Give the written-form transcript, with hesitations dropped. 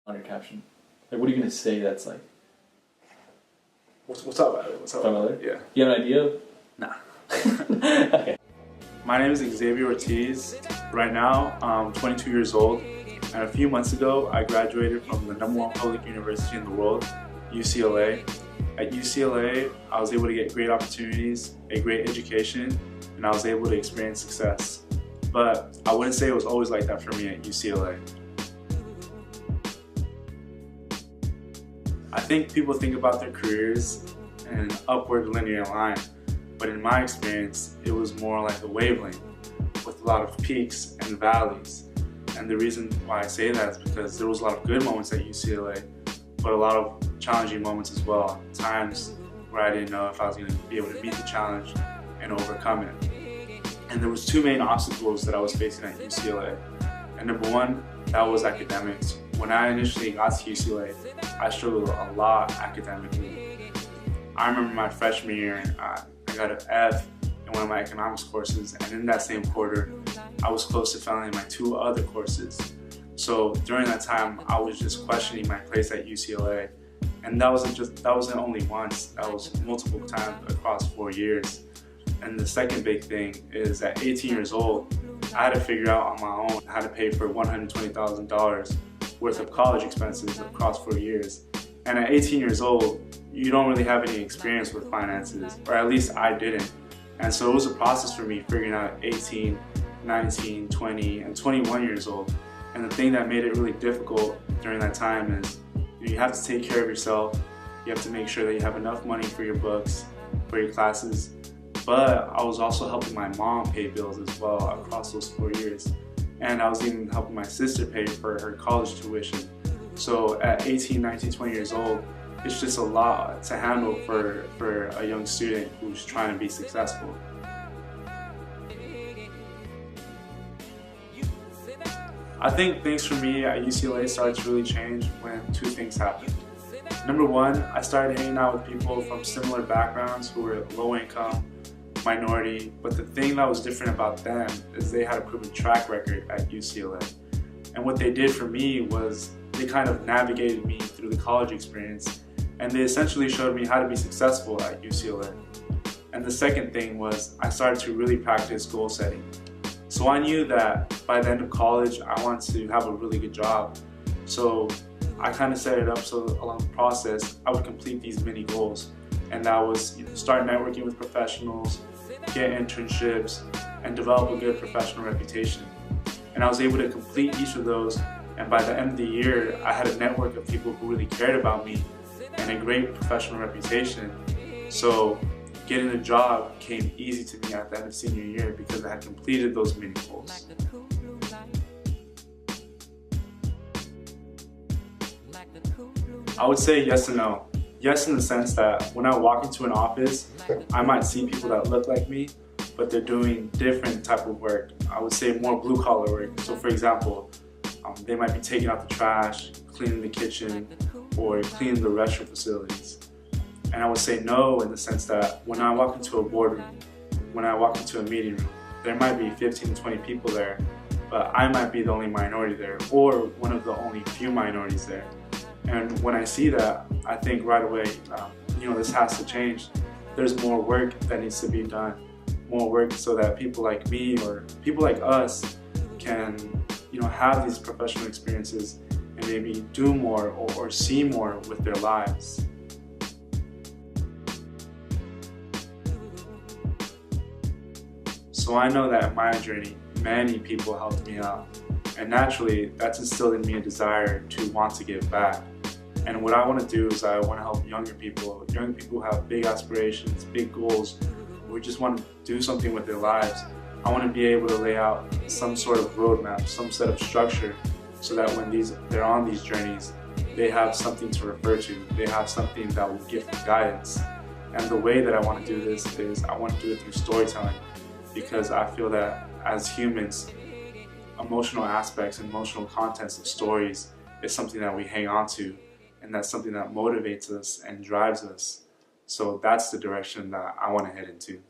on your caption? Like, what are you gonna say that's like? What's up, Elliot? What's up? Elliot? Yeah. You have an idea? Nah. Okay. My name is Xavier Ortiz. Right now, I'm 22 years old, and a few months ago, I graduated from the #1 public university in the world, UCLA. At UCLA, I was able to get great opportunities, a great education, and I was able to experience success. But I wouldn't say it was always like that for me at UCLA. I think people think about their careers in an upward linear line, but in my experience, it was more like a wavelength with a lot of peaks and valleys. And the reason why I say that is because there was a lot of good moments at UCLA, but a lot of challenging moments as well. Times where I didn't know if I was going to be able to meet the challenge and overcome it. And there was two main obstacles that I was facing at UCLA. And number one, that was academics. When I initially got to UCLA, I struggled a lot academically. I remember my freshman year, I got an F in one of my economics courses, and in that same quarter, I was close to failing my 2 other courses. So during that time, I was just questioning my place at UCLA. And that wasn't only once, that was multiple times across 4 years. And the second big thing is at 18 years old, I had to figure out on my own how to pay for $120,000 worth of college expenses across 4 years. And at 18 years old, you don't really have any experience with finances, or at least I didn't. And so it was a process for me figuring out 18, 19, 20, and 21 years old. And the thing that made it really difficult during that time is you have to take care of yourself. You have to make sure that you have enough money for your books, for your classes. But I was also helping my mom pay bills as well across those 4 years. And I was even helping my sister pay for her college tuition. So at 18, 19, 20 years old, it's just a lot to handle for a young student who's trying to be successful. I think things for me at UCLA started to really change when 2 things happened. Number one, I started hanging out with people from similar backgrounds who were low income, minority, but the thing that was different about them is they had a proven track record at UCLA. And what they did for me was they kind of navigated me through the college experience, and they essentially showed me how to be successful at UCLA. And the second thing was I started to really practice goal setting. So I knew that by the end of college, I wanted to have a really good job. So I kind of set it up so along the process, I would complete these mini goals. And that was start networking with professionals, get internships, and develop a good professional reputation. And I was able to complete each of those, and by the end of the year, I had a network of people who really cared about me and a great professional reputation. So getting a job came easy to me at the end of senior year because I had completed those mini goals. I would say yes and no. Yes, in the sense that when I walk into an office, I might see people that look like me, but they're doing different type of work. I would say more blue collar work. So for example, they might be taking out the trash, cleaning the kitchen, or cleaning the restroom facilities. And I would say no in the sense that when I walk into a boardroom, when I walk into a meeting room, there might be 15 to 20 people there, but I might be the only minority there, or one of the only few minorities there. And when I see that, I think right away, this has to change. There's more work that needs to be done, more work so that people like me or people like us can, have these professional experiences and maybe do more or see more with their lives. So I know that in my journey, many people helped me out. And naturally, that's instilled in me a desire to want to give back. And what I want to do is I want to help younger people who have big aspirations, big goals, who just want to do something with their lives. I want to be able to lay out some sort of roadmap, some set of structure, so that when they're on these journeys, they have something to refer to. They have something that will give them guidance. And the way that I want to do this is I want to do it through storytelling, because I feel that as humans, emotional aspects and emotional contents of stories is something that we hang on to, and that's something that motivates us and drives us. So that's the direction that I want to head into.